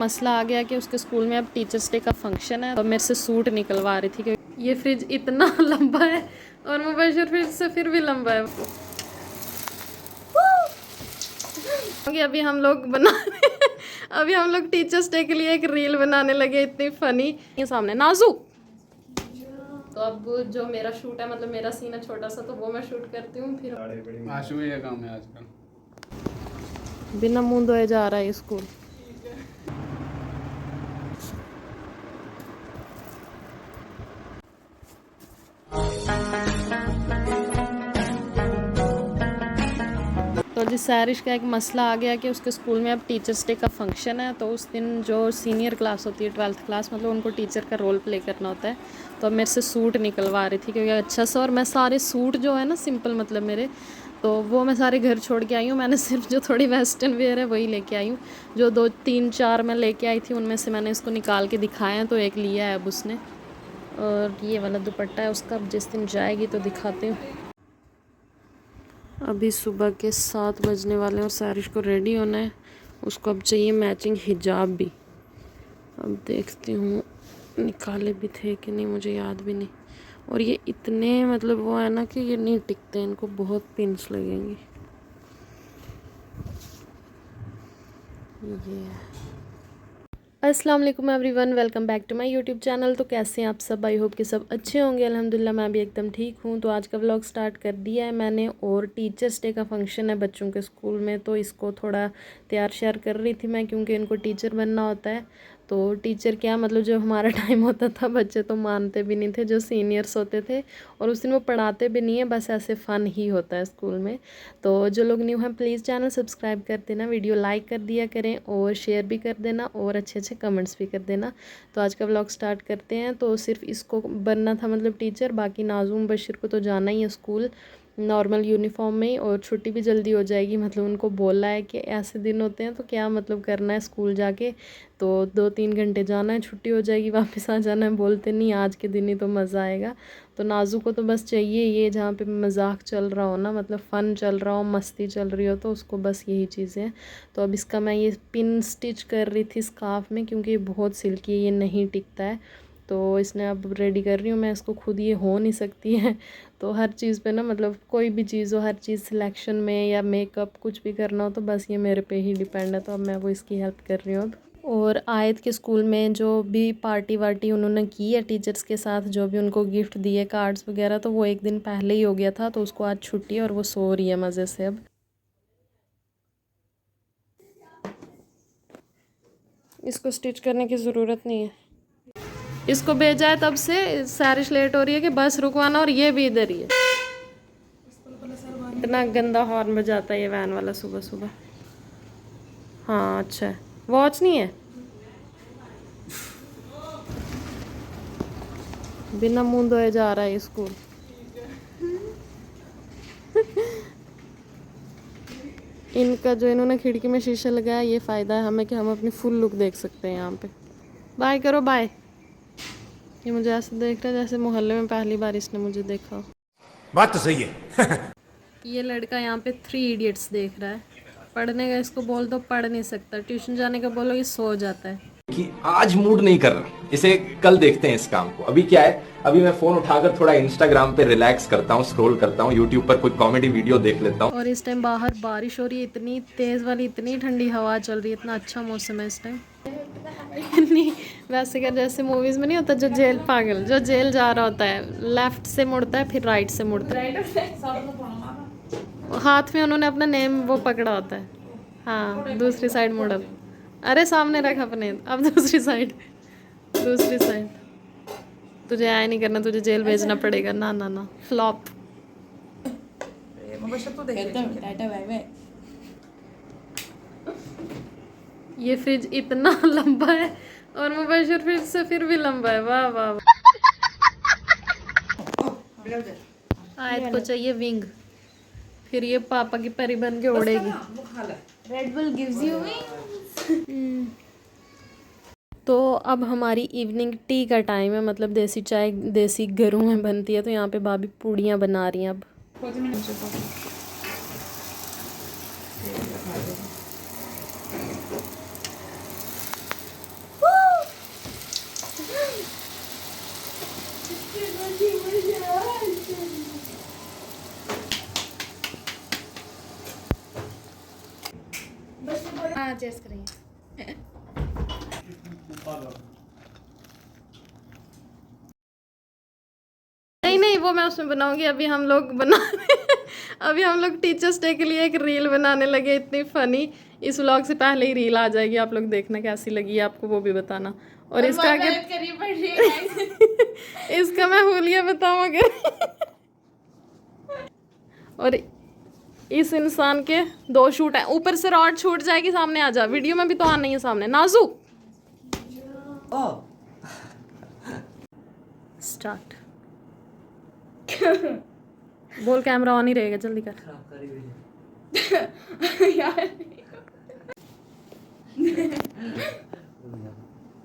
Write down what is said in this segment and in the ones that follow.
मसला आ गया कि उसके स्कूल में अब टीचर्स डे का फंक्शन है, तो मेरे से सूट निकलवा रही थी कि ये फ्रिज इतना लंबा है और मुबशर फ्रिज से फिर भी लंबा है। अभी हम लोग अभी हम लोग टीचर्स डे के लिए एक रील बनाने लगे, इतनी फनी। ये सामने नाजू, तो अब जो मेरा शूट है, मतलब मेरा सीन है छोटा सा, तो वो मैं शूट करती हूँ। फिर आशु में ये काम है आजकल, बिना मुंह धोए जा रहा है स्कूल। तो जिस सैरिश का एक मसला आ गया कि उसके स्कूल में अब टीचर्स डे का फंक्शन है, तो उस दिन जो सीनियर क्लास होती है 12th क्लास, मतलब उनको टीचर का रोल प्ले करना होता है। तो अब मेरे से सूट निकलवा रही थी क्योंकि अच्छा सा, और मैं सारे सूट जो है ना सिंपल, मतलब मेरे, तो वो मैं सारे घर छोड़ के आई हूँ। मैंने सिर्फ जो थोड़ी वेस्टर्न वेयर है वही लेके आई हूँ। जो 2 3 4 मैं लेके आई थी उनमें से मैंने इसको निकाल के दिखाया है, तो एक लिया है अब उसने। और ये वाला दुपट्टा है उसका, अब जिस दिन जाएगी तो दिखाती हूँ। अभी सुबह के 7 बजने वाले हैं और सारिश को रेडी होना है। उसको अब चाहिए मैचिंग हिजाब भी। अब देखती हूँ निकाले भी थे कि नहीं, मुझे याद भी नहीं। और ये इतने, मतलब वो है ना कि ये नहीं टिकते, इनको बहुत पिंस लगेंगी। ये अस्सलाम वालेकुम everyone, welcome back to my YouTube channel. तो कैसे हैं आप सब? आई होप कि सब अच्छे होंगे। अल्हम्दुलिल्लाह मैं भी एकदम ठीक हूँ। तो आज का व्लॉग स्टार्ट कर दिया है मैंने, और टीचर्स डे का फंक्शन है बच्चों के स्कूल में, तो इसको थोड़ा तैयार श्यार कर रही थी मैं, क्योंकि इनको टीचर बनना होता है। तो टीचर क्या, मतलब जो हमारा टाइम होता था बच्चे तो मानते भी नहीं थे, जो सीनियर्स होते थे, और उस दिन वो पढ़ाते भी नहीं है, बस ऐसे फ़न ही होता है स्कूल में। तो जो लोग न्यू हैं प्लीज़ चैनल सब्सक्राइब कर देना, वीडियो लाइक कर दिया करें और शेयर भी कर देना, और अच्छे अच्छे कमेंट्स भी कर देना। तो आज का व्लॉग स्टार्ट करते हैं। तो सिर्फ इसको बनना था, मतलब टीचर, बाकी नाज़ूम बशीर को तो जाना ही है स्कूल नॉर्मल यूनिफॉर्म में ही, और छुट्टी भी जल्दी हो जाएगी। मतलब उनको बोला है कि ऐसे दिन होते हैं तो क्या मतलब करना है स्कूल जाके, तो 2-3 घंटे जाना है, छुट्टी हो जाएगी, वापस आ जाना है। बोलते नहीं आज के दिन ही तो मज़ा आएगा। तो नाजू को तो बस चाहिए ये, जहाँ पे मजाक चल रहा हो ना, मतलब फ़न चल रहा हो, मस्ती चल रही हो, तो उसको बस यही चीज़ें हैं। तो अब इसका मैं ये पिन स्टिच कर रही थी स्कार्फ में, क्योंकि ये बहुत सिल्की है, ये नहीं टिकता है। तो इसने अब रेडी कर रही हूँ मैं इसको, खुद ये हो नहीं सकती है। तो हर चीज़ पे ना, मतलब कोई भी चीज़ हो, हर चीज़ सिलेक्शन में या मेकअप कुछ भी करना हो, तो बस ये मेरे पे ही डिपेंड है। तो अब मैं वो इसकी हेल्प कर रही हूँ। और आयत के स्कूल में जो भी पार्टी वार्टी उन्होंने की है टीचर्स के साथ, जो भी उनको गिफ्ट दिए, कार्ड्स वगैरह, तो वो एक दिन पहले ही हो गया था। तो उसको आज छुट्टी है और वो सो रही है मज़े से। अब इसको स्टिच करने की ज़रूरत नहीं है। इसको भेजा है तब से सारिश लेट हो रही है कि बस रुकवाना, और ये भी इधर ही है। इतना गंदा हॉर्न बजाता है ये वैन वाला सुबह सुबह। हाँ अच्छा है, वॉच नहीं है, बिना मुंह धोए जा रहा है स्कूल। इनका जो इन्होंने खिड़की में शीशा लगाया, ये फ़ायदा है हमें कि हम अपनी फुल लुक देख सकते हैं यहाँ पे। बाय करो बाय। ये मुझे ऐसे देख रहा है जैसे मोहल्ले में पहली बार इसने मुझे देखा हो। बात तो सही है। ये लड़का यहाँ पे 3 इडियट्स देख रहा है। पढ़ने का इसको बोल दो पढ़ नहीं सकता, ट्यूशन जाने का बोलो ये सो जाता है। कि आज मूड नहीं कर रहा, इसे कल देखते हैं इस काम को। अभी क्या है, अभी मैं फोन उठाकर थोड़ा इंस्टाग्राम पे रिलैक्स करता हूँ, स्क्रॉल करता हूँ, यूट्यूब पर कोई कॉमेडी वीडियो देख लेता हूँ। और इस टाइम बाहर बारिश हो रही है, इतनी तेज़ वाली, इतनी ठंडी हवा चल रही है, इतना अच्छा मौसम है इस टाइम। नहीं वैसे क्या, जैसे मूवीज में नहीं होता, जो जेल पागल जो जेल जा रहा होता है, लेफ्ट से मुड़ता है फिर राइट से मुड़ता है। हाथ में उन्होंने अपना नेम वो पकड़ा होता है। हाँ दूसरी साइड मुड़। अब अरे सामने रख अपने, अब दूसरी साइड, दूसरी साइड। तुझे आया नहीं करना, तुझे जेल भेजना पड़ेगा। ना ना ना, फ्लॉप। ये फ्रिज इतना लंबा है और मुबशर फ्रिज से फिर भी लंबा है। वाह वाह वाह। आयत को चाहिए विंग, फिर ये पापा की परी बन के उड़ेगी। Red Bull gives you wings. तो अब हमारी इवनिंग टी का टाइम है, मतलब देसी चाय देसी घरों में बनती है। तो यहाँ पे भाभी पूड़ियाँ बना रही हैं अब। हाँ चेस करेंगे। नहीं नहीं, वो मैं उसमें बनाऊंगी। अभी हम लोग अभी हम लोग टीचर्स डे के लिए एक रील बनाने लगे, इतनी फनी। इस व्लॉग से पहले ही रील आ जाएगी, आप लोग देखना कैसी लगी है आपको, वो भी बताना। और इसका आगे करिए पड़ रही है guys। इसका मैं हुलिया बताऊँ अगर और इस इंसान के 2 शूट है, ऊपर से रॉड छूट जाएगी, सामने आ जा, वीडियो में भी तो आना ही है सामने। नाजू स्टार्ट बोल, कैमरा ऑन ही रहेगा, जल्दी कर।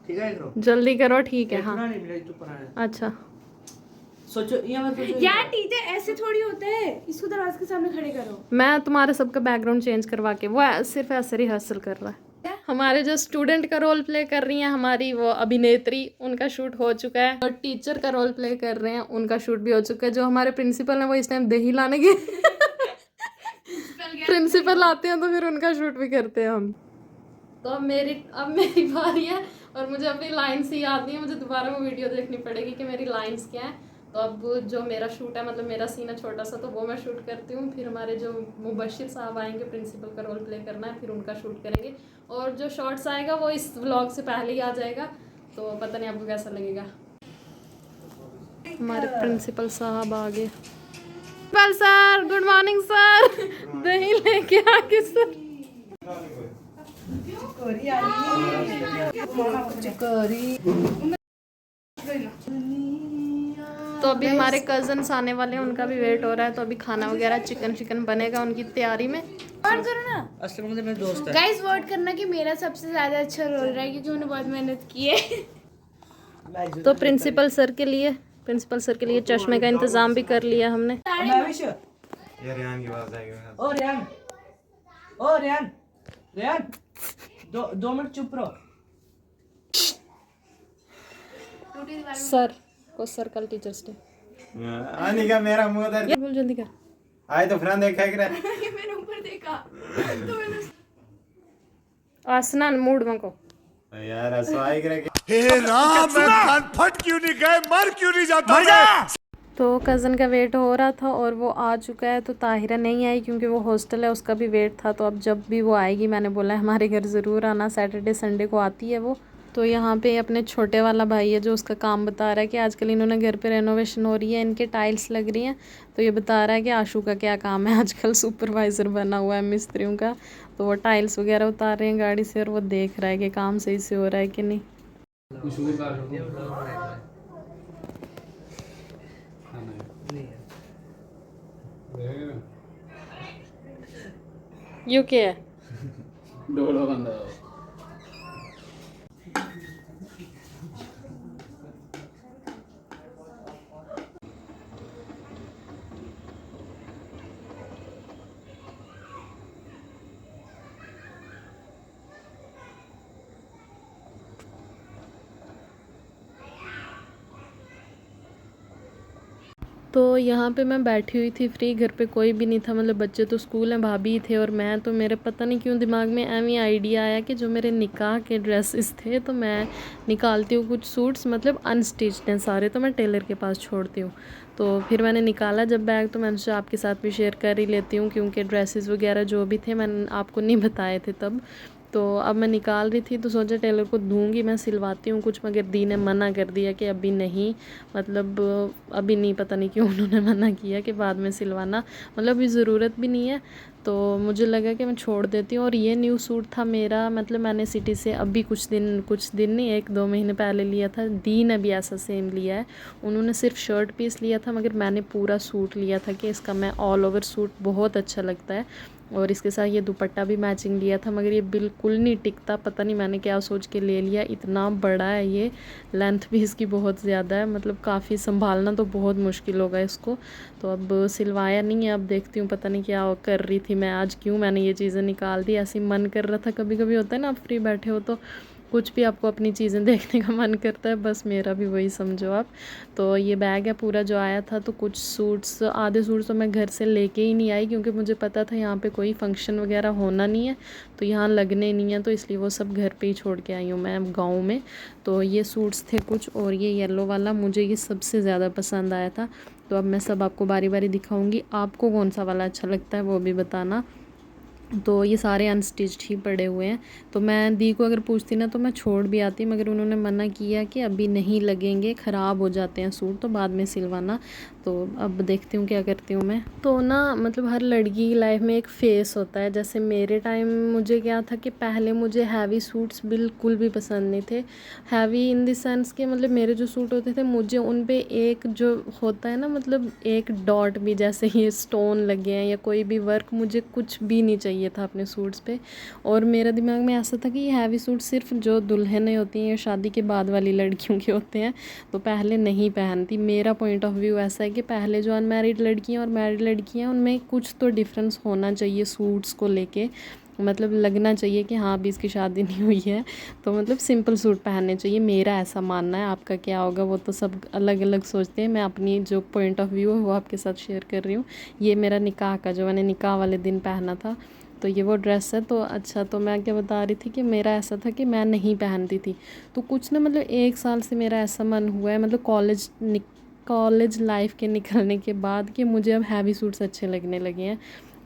ठीक है करो। जल्दी करो, ठीक है। हाँ नहीं मिला तो पढ़ा है। अच्छा, सोचो ये मत सोचो यार टीचर ऐसे थोड़ी होता है, इसको दरवाजे के सामने खड़े करो। मैं तुम्हारे सबका बैकग्राउंड चेंज करवा के, वो सिर्फ ऐसे रिहर्सल कर रहा है। हमारे जो स्टूडेंट का रोल प्ले कर रही हैं हमारी वो अभिनेत्री, उनका शूट हो चुका है। और टीचर का रोल प्ले कर रहे हैं, उनका शूट भी हो चुका है। जो हमारे प्रिंसिपल हैं वो इस टाइम दही लाने के प्रिंसिपल आते हैं तो फिर उनका शूट भी करते हैं हम। तो अब मेरी बारी है और मुझे अपनी लाइन्स ही याद नहीं है, मुझे दोबारा वो वीडियो देखनी पड़ेगी कि मेरी लाइन्स क्या हैं। तो अब जो मेरा शूट है, मतलब मेरा सीन है छोटा सा, तो वो मैं शूट करती हूँ। फिर हमारे जो मुबशिर साहब आएंगे, प्रिंसिपल का रोल प्ले करना है, फिर उनका शूट करेंगे। और जो शॉर्ट्स आएगा वो इस व्लॉग से पहले ही आ जाएगा, तो पता नहीं आपको कैसा लगेगा। हमारे प्रिंसिपल साहब आ गए। Principal sir, good morning sir. दही लेके आ गए सर। तो अभी हमारे कजन्स आने वाले हैं, उनका भी वेट हो रहा है। तो अभी खाना वगैरह चिकन बनेगा उनकी तैयारी में। वोट करो ना असल में मेरे दोस्त है। गाइस, वोट करना कि मेरा सबसे ज्यादा अच्छा रोल रहा है, क्योंकि उन्होंने बहुत मेहनत की है। तो प्रिंसिपल सर के लिए चश्मे का इंतजाम भी कर लिया हमने। ये रेहान की आवाज आएगी। ओ रेहान 2 मिनट चुप रहो। सर कल टीचर्स डे। आने का मेरा मुंह दर्द। बोल जल्दी कर। आए तो फ्रेंड देखा कि मैंने ऊपर देखा तो मैंने आसना मूड में को यार असवाई करे हे राम, मैं कान फट क्यों नहीं गए, मर क्यों नहीं जाता मैं? तो कज़न का वेट हो रहा था और वो आ चुका है। तो ताहिरा नहीं आई क्योंकि वो हॉस्टल है, उसका भी वेट था। तो अब जब भी वो आएगी, मैंने बोला है हमारे घर ज़रूर आना, सैटरडे संडे को आती है वो। तो यहाँ पे अपने छोटे वाला भाई है जो उसका काम बता रहा है कि आजकल इन्होंने घर पे रेनोवेशन हो रही है, इनके टाइल्स लग रही हैं। तो ये बता रहा है कि आशू का क्या काम है, आजकल सुपरवाइज़र बना हुआ है मिस्त्रियों का। तो वो टाइल्स वगैरह उतार रहे हैं गाड़ी से और वो देख रहा है कि काम सही से हो रहा है कि नहीं। यू क्या है डोलो बंदा तो यहाँ पे मैं बैठी हुई थी फ्री, घर पे कोई भी नहीं था, मतलब बच्चे तो स्कूल हैं, भाभी थे और मैं। तो मेरे पता नहीं क्यों दिमाग में एवं आइडिया आया कि जो मेरे निकाह के ड्रेसेस थे तो मैं निकालती हूँ कुछ सूट्स, मतलब अनस्टिच्ड हैं सारे, तो मैं टेलर के पास छोड़ती हूँ। तो फिर मैंने निकाला जब बैग, तो मैंने सोचा आपके साथ भी शेयर कर ही लेती हूँ, क्योंकि ड्रेसेस वगैरह जो भी थे मैंने आपको नहीं बताए थे तब। तो अब मैं निकाल रही थी तो सोचा टेलर को दूंगी, मैं सिलवाती हूँ कुछ, मगर दी ने मना कर दिया कि अभी नहीं, मतलब अभी नहीं, पता नहीं क्यों उन्होंने मना किया कि बाद में सिलवाना, मतलब अभी ज़रूरत भी नहीं है। तो मुझे लगा कि मैं छोड़ देती हूँ। और ये न्यू सूट था मेरा, मतलब मैंने सिटी से अभी कुछ दिन नहीं 1-2 महीने पहले लिया था। दी ने भी ऐसा सेम लिया है, उन्होंने सिर्फ शर्ट पीस लिया था, मगर मैंने पूरा सूट लिया था कि इसका मैं ऑल ओवर सूट बहुत अच्छा लगता है। और इसके साथ ये दुपट्टा भी मैचिंग लिया था, मगर ये बिल्कुल नहीं टिकता, पता नहीं मैंने क्या सोच के ले लिया। इतना बड़ा है ये, लेंथ भी इसकी बहुत ज़्यादा है, मतलब काफ़ी संभालना तो बहुत मुश्किल होगा इसको। तो अब सिलवाया नहीं है, अब देखती हूँ, पता नहीं क्या कर रही थी मैं आज, क्यों मैंने ये चीज़ें निकाल दी। ऐसे ही मन कर रहा था, कभी कभी होता है ना आप फ्री बैठे हो तो कुछ भी आपको अपनी चीज़ें देखने का मन करता है, बस मेरा भी वही समझो आप। तो ये बैग है पूरा जो आया था। तो कुछ सूट्स, आधे सूट्स तो मैं घर से लेके ही नहीं आई क्योंकि मुझे पता था यहाँ पे कोई फंक्शन वगैरह होना नहीं है, तो यहाँ लगने नहीं है, तो इसलिए वो सब घर पे ही छोड़ के आई हूँ मैं गाँव में। तो ये सूट्स थे कुछ, और ये येलो वाला मुझे ये सबसे ज़्यादा पसंद आया था। तो अब मैं सब आपको बारी बारी दिखाऊंगी, आपको कौन सा वाला अच्छा लगता है वो भी बताना। तो ये सारे अनस्टिच्ड ही पड़े हुए हैं। तो मैं दी को अगर पूछती ना तो मैं छोड़ भी आती, मगर उन्होंने मना किया कि अभी नहीं लगेंगे, ख़राब हो जाते हैं सूट, तो बाद में सिलवाना। तो अब देखती हूँ क्या करती हूँ मैं। तो ना मतलब हर लड़की की लाइफ में एक फेस होता है। जैसे मेरे टाइम मुझे क्या था कि पहले मुझे हैवी सूट्स बिल्कुल भी पसंद नहीं थे। हैवी इन द सेंस कि मतलब मेरे जो सूट होते थे मुझे उन पे एक जो होता है ना, मतलब एक डॉट भी, जैसे ये स्टोन लगे हैं या कोई भी वर्क, मुझे कुछ भी नहीं चाहिए था अपने सूट्स पे। और मेरा दिमाग में ऐसा था कि ये हैवी सूट सिर्फ जो दुल्हनें होती हैं या शादी के बाद वाली लड़कियों के होते हैं, तो पहले नहीं पहनती। मेरा पॉइंट ऑफ व्यू ऐसा है कि पहले जो अनमैरिड लड़कियां और मैरिड लड़कियां, उनमें कुछ तो डिफरेंस होना चाहिए सूट्स को लेके, मतलब लगना चाहिए कि हाँ अभी इसकी शादी नहीं हुई है, तो मतलब सिंपल सूट पहनने चाहिए। मेरा ऐसा मानना है, आपका क्या होगा वो तो सब अलग अलग सोचते हैं। मैं अपनी जो पॉइंट ऑफ व्यू है वो आपके साथ शेयर कर रही हूँ। ये मेरा निकाह का, जो मैंने निकाह वाले दिन पहना था, तो ये वो ड्रेस है। तो अच्छा, तो मैं क्या बता रही थी कि मेरा ऐसा था कि मैं नहीं पहनती थी। तो कुछ ना मतलब 1 साल से मेरा ऐसा मन हुआ है, मतलब कॉलेज लाइफ के निकलने के बाद, कि मुझे अब हैवी सूट्स अच्छे लगने लगे हैं।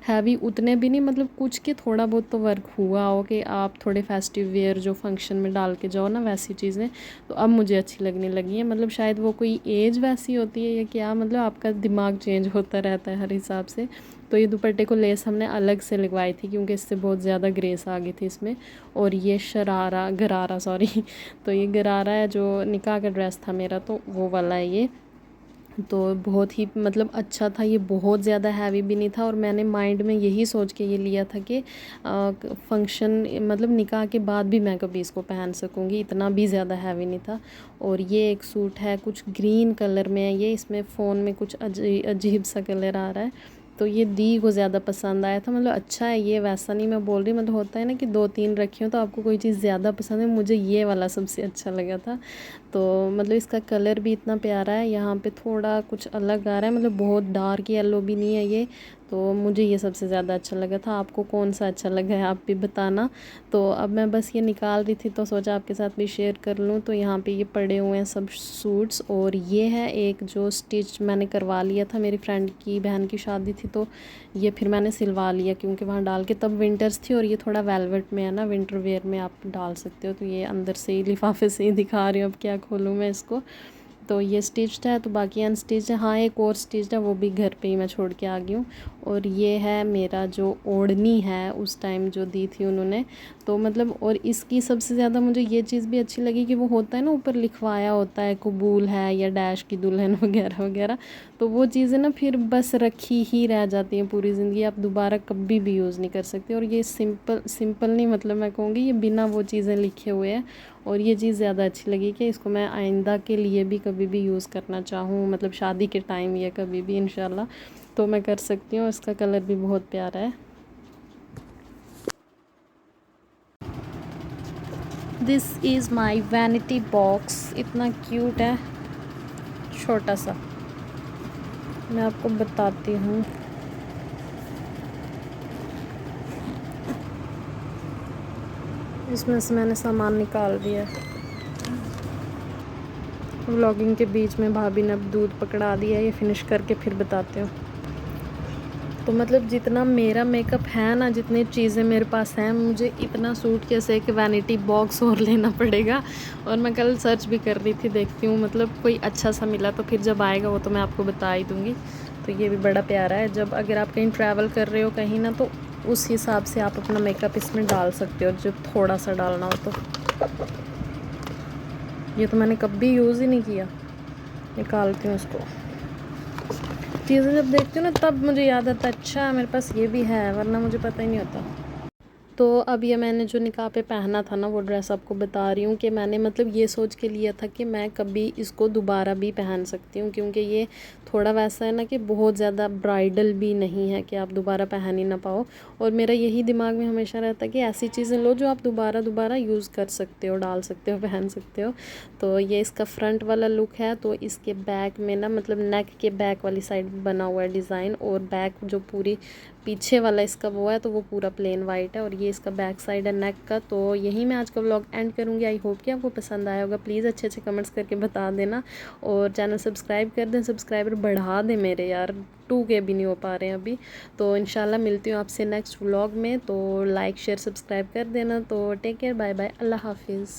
हैवी उतने भी नहीं, मतलब कुछ के थोड़ा बहुत तो वर्क हुआ हो कि आप थोड़े फेस्टिव वेयर जो फंक्शन में डाल के जाओ ना, वैसी चीज़ें तो अब मुझे अच्छी लगने लगी हैं। मतलब शायद वो कोई एज वैसी होती है या क्या, मतलब आपका दिमाग चेंज होता रहता है हर हिसाब से। तो ये दुपट्टे को लेस हमने अलग से लगवाई थी क्योंकि इससे बहुत ज़्यादा ग्रेस आ गई थी इसमें। और ये गरारा तो ये गरारा है जो निकाह का ड्रेस था मेरा, तो वो वाला है ये। तो बहुत ही मतलब अच्छा था, ये बहुत ज़्यादा हैवी भी नहीं था। और मैंने माइंड में यही सोच के ये लिया था कि फंक्शन मतलब निकाह के बाद भी मैं कभी इसको पहन सकूँगी, इतना भी ज़्यादा हैवी नहीं था। और ये एक सूट है कुछ ग्रीन कलर में है ये, इसमें फ़ोन में कुछ अजीब सा कलर आ रहा है। तो ये दी को ज़्यादा पसंद आया था, मतलब अच्छा है ये, वैसा नहीं मैं बोल रही, मतलब होता है ना कि 2-3 रखी हो तो आपको कोई चीज़ ज़्यादा पसंद है, मुझे ये वाला सबसे अच्छा लगा था। तो मतलब इसका कलर भी इतना प्यारा है, यहाँ पे थोड़ा कुछ अलग आ रहा है, मतलब बहुत डार्क येलो भी नहीं है ये। तो मुझे ये सबसे ज़्यादा अच्छा लगा था। आपको कौन सा अच्छा लगा है आप भी बताना। तो अब मैं बस ये निकाल रही थी तो सोचा आपके साथ भी शेयर कर लूँ। तो यहाँ पे ये पड़े हुए हैं सब सूट्स, और ये है एक जो स्टिच मैंने करवा लिया था, मेरी फ्रेंड की बहन की शादी थी, तो ये फिर मैंने सिलवा लिया क्योंकि वहाँ डाल के तब विंटर्स थी। और ये थोड़ा वेलवेट में है ना, विंटर वेयर में आप डाल सकते हो। तो ये अंदर से ही लिफाफे से ही दिखा रही हूँ, अब क्या खोलूँ मैं इसको। तो ये स्टिच्ड है, तो बाकी अनस्टिच्ड है। हाँ एक और स्टिच्ड है, वो भी घर पे ही मैं छोड़ के आ गई हूँ। और ये है मेरा जो ओढ़नी है उस टाइम जो दी थी उन्होंने, तो मतलब और इसकी सबसे ज़्यादा मुझे ये चीज़ भी अच्छी लगी कि वो होता है ना ऊपर लिखवाया होता है कबूल है या डैश की दुल्हन वगैरह वगैरह। तो वो चीज़ें ना फिर बस रखी ही रह जाती हैं पूरी ज़िंदगी, आप दोबारा कभी भी यूज़ नहीं कर सकते। और ये सिंपल नहीं, मतलब मैं कहूँगी ये बिना वो चीज़ें लिखे हुए हैं। और ये चीज़ ज़्यादा अच्छी लगी कि इसको मैं आइंदा के लिए भी कभी भी यूज़ करना चाहूँ, मतलब शादी के टाइम या कभी भी इंशाल्लाह तो मैं कर सकती हूँ। इसका कलर भी बहुत प्यारा है। This is my vanity box, इतना क्यूट है, छोटा सा। मैं आपको बताती हूँ। इसमें से मैंने सामान निकाल दिया है। व्लॉगिंग के बीच में भाभी ने अब दूध पकड़ा दिया, ये फिनिश करके फिर बताते हो। तो मतलब जितना मेरा मेकअप है ना, जितनी चीज़ें मेरे पास हैं, मुझे इतना सूट जैसे एक वैनिटी बॉक्स और लेना पड़ेगा। और मैं कल सर्च भी कर रही थी, देखती हूँ मतलब कोई अच्छा सा मिला तो फिर जब आएगा वो तो मैं आपको बता ही दूँगी। तो ये भी बड़ा प्यारा है, जब अगर आप कहीं ट्रैवल कर रहे हो कहीं ना, तो उस हिसाब से आप अपना मेकअप इसमें डाल सकते हो, जब थोड़ा सा डालना हो तो। ये तो मैंने कभी यूज़ ही नहीं किया, निकालती हूँ इसको। चीज़ें जब देखती हूँ ना तब मुझे याद आता है, अच्छा मेरे पास ये भी है, वरना मुझे पता ही नहीं होता। तो अब ये मैंने जो निकाह पे पहना था ना वो ड्रेस आपको बता रही हूँ कि मैंने मतलब ये सोच के लिया था कि मैं कभी इसको दोबारा भी पहन सकती हूँ, क्योंकि ये थोड़ा वैसा है ना कि बहुत ज़्यादा ब्राइडल भी नहीं है कि आप दोबारा पहन ही ना पाओ। और मेरा यही दिमाग में हमेशा रहता है कि ऐसी चीज़ें लो जो आप दोबारा यूज़ कर सकते हो, डाल सकते हो, पहन सकते हो। तो ये इसका फ्रंट वाला लुक है। तो इसके बैक में ना मतलब नेक के बैक वाली साइड बना हुआ है डिज़ाइन, और बैक जो पूरी पीछे वाला इसका वो है तो वो पूरा प्लेन वाइट है, और ये इसका बैक साइड है नेक का। तो यही मैं आज का व्लॉग एंड करूँगी। आई होप कि आपको पसंद आया होगा। प्लीज़ अच्छे कमेंट्स करके बता देना, और चैनल सब्सक्राइब कर दें, सब्सक्राइबर बढ़ा दें मेरे यार, 2K भी नहीं हो पा रहे हैं अभी। तो इंशाल्लाह मिलती हूँ आपसे नेक्स्ट व्लॉग में। तो लाइक शेयर सब्सक्राइब कर देना। तो टेक केयर, बाय बाय, अल्लाह हाफिज़।